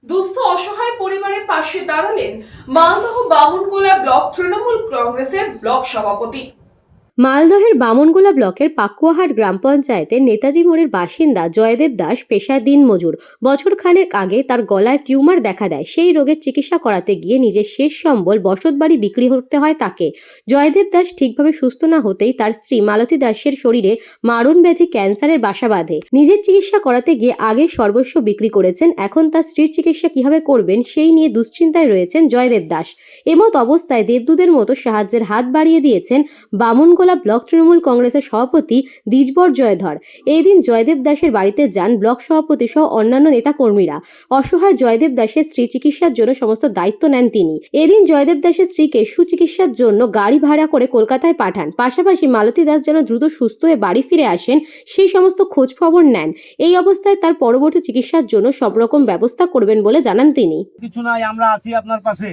দুস্থ অসহায় পরিবারের পাশে দাঁড়ালেন মালদহ বামুনগোলা ব্লক তৃণমূল কংগ্রেসের ব্লক সভাপতি। মালদহের বামনগোলা ব্লকের পাকুয়াহাট গ্রাম পঞ্চায়েতের নেতাজি মোড়ের বাসিন্দা জয়দেব দাস পেশায় দিনমজুর। বছরখানেক আগে তার গলায় টিউমার দেখা দেয়। সেই রোগের চিকিৎসা করাতে গিয়ে নিজের শেষ সম্বল বসতবাড়ি বিক্রি করতে হয় তাকে। জয়দেব দাস ঠিকভাবে সুস্থ না হতেই তার স্ত্রী মালতী দাসের শরীরে মারণ ব্যাধি ক্যান্সারের বাসা বাঁধে। নিজের চিকিৎসা করাতে গিয়ে আগে সর্বস্ব বিক্রি করেছেন, এখন তার স্ত্রীর চিকিৎসা কিভাবে করবেন সেই নিয়ে দুশ্চিন্তায় রয়েছেন জয়দেব দাস। এমত অবস্থায় দেবদূতের মতো সাহায্যের হাত বাড়িয়ে দিয়েছেন বামনগোলা ব্লক তৃণমূল কংগ্রেসের সভাপতি দ্বিজবর জয়ধর। এই দিন জয়দেব দাসের বাড়িতে যান ব্লক সভাপতি সহ অন্যান্য নেতাকর্মীরা। অসহায় জয়দেব দাসের স্ত্রী চিকিৎসার জন্য সমস্ত দায়িত্ব নেন তিনি। এদিন জয়দেব দাসের স্ত্রীকে সুচিকিৎসার জন্য গাড়ি ভাড়া করে কলকাতায় পাঠান। পাশাপাশি মালতী দাস যেন দ্রুত সুস্থ হয়ে বাড়ি ফিরে আসেন সেই সমস্ত খোঁজ খবর নেন। এই অবস্থায় তার পরবর্তী চিকিৎসার জন্য সব রকম ব্যবস্থা করবেন বলে জানান তিনি। কিছু নাই, আমরা আছি আপনার পাশে,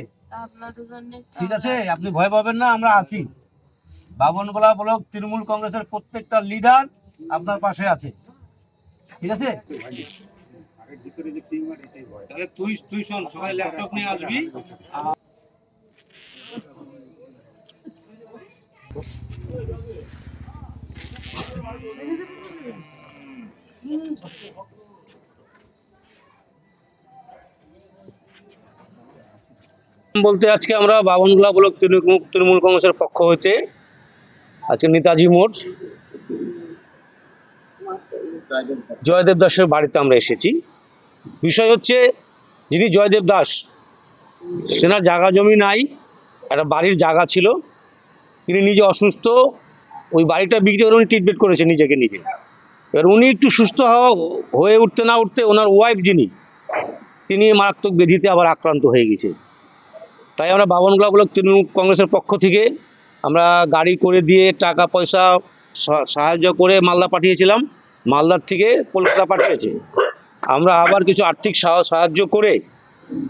ঠিক আছে? আপনি ভয় পাবেন না, আমরা আছি। বামনগোলা ব্লক তৃণমূল কংগ্রেসের প্রত্যেকটা লিডার আপনার পাশে আছে, ঠিক আছে? তাহলে তুই শোন, সবাই ল্যাপটপ নিয়ে আসবি। বলতে আজকে আমরা বামনগোলা ব্লক তৃণমূল কংগ্রেসের পক্ষ হইতে আজকে নেতাজি মোড় জয়দেব দাসের বাড়িতে আমরা এসেছি। বিষয় হচ্ছে, যিনি জয়দেব দাস, তেনার জায়গা জমি নাই, একটা বাড়ির জায়গা ছিল, তিনি নিজে অসুস্থ, ওই বাড়িটা বিক্রি করে উনি ট্রিটমেন্ট করেছেন নিজেকে নিজে। এবার উনি একটু সুস্থ হয়ে উঠতে না উঠতে ওনার ওয়াইফ যিনি, তিনি মারাত্মক ব্যাধিতে আবার আক্রান্ত হয়ে গেছে। তাই আমরা বামনগোলা ব্লক তৃণমূল কংগ্রেসের পক্ষ থেকে আমরা গাড়ি করে দিয়ে টাকা পয়সা সাহায্য করে মালদা পাঠিয়েছিলাম, মালদার থেকে কলকাতা পাঠিয়েছে। আমরা আবার কিছু আর্থিক সাহায্য করে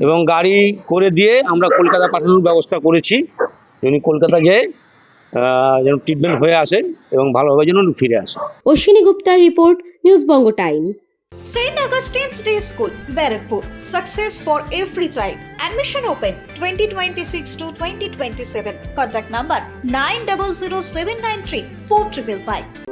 এবং গাড়ি করে দিয়ে আমরা কলকাতা পাঠানোর ব্যবস্থা করেছি। উনি কলকাতা যেয়ে যেন ট্রিটমেন্ট হয়ে আসে এবং ভালোভাবে যেন ফিরে আসে। Ashwini গুপ্তার report, news Banga time. St. Augustine's Day School, Barrackpur. Success for every child. Admission open 2026 to 2027. Contact number 900793 4555.